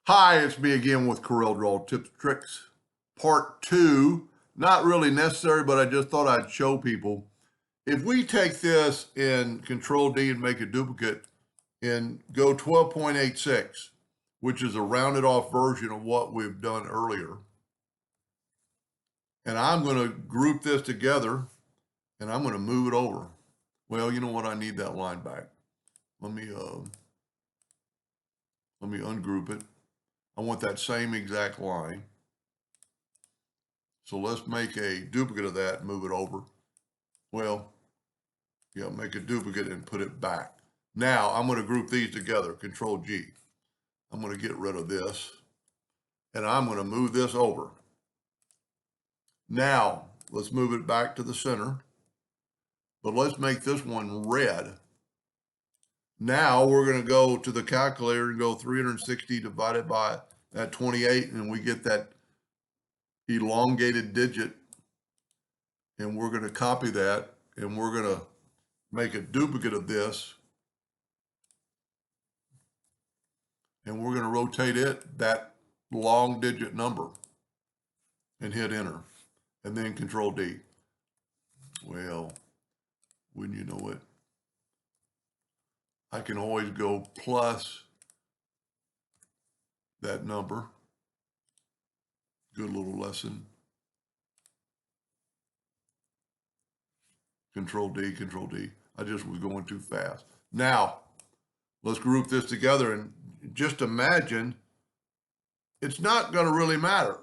Hi, it's me again with Corel Draw Tips Tricks Part 2. Not really necessary, but I just thought I'd show people. If we take this in Control D and make a duplicate and go 12.86, which is a rounded off version of what we've done earlier. And I'm going to group this together and I'm going to move it over. Well, you know what? I need that line back. Let me ungroup it. I want that same exact line. So let's make a duplicate of that and move it over. Well, yeah, make a duplicate and put it back. Now I'm going to group these together, Control G. I'm going to get rid of this and I'm going to move this over. Now let's move it back to the center, but let's make this one red. Now we're going to go to the calculator and go 360 divided by that 28, and we get that elongated digit, and we're going to copy that and we're going to make a duplicate of this and we're going to rotate it, that long digit number, and hit enter and then Control D. Well, wouldn't you know it, I can always go plus that number. Good little lesson. Control D, Control D. I just was going too fast. Now, let's group this together and just imagine it's not going to really matter.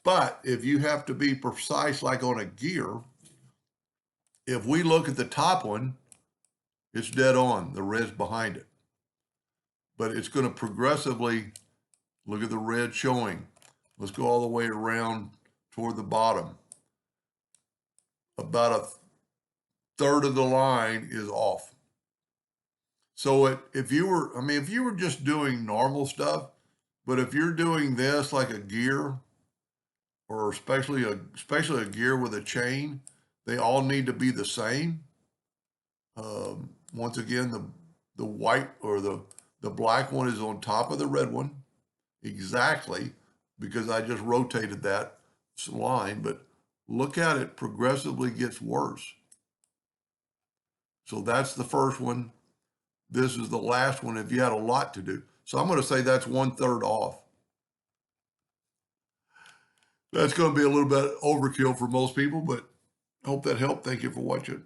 But if you have to be precise, like on a gear, if we look at the top one, it's dead on. The red's behind it. But it's going to progressively, look at the red showing. Let's go all the way around toward the bottom. About a third of the line is off. So if you were just doing normal stuff, but if you're doing this like a gear, or especially a gear with a chain, they all need to be the same. Once again, the white or the black one is on top of the red one, exactly, because I just rotated that line, but look at it, progressively gets worse. So that's the first one. This is the last one if you had a lot to do. So I'm going to say that's 1/3 off. That's going to be a little bit overkill for most people, but I hope that helped. Thank you for watching.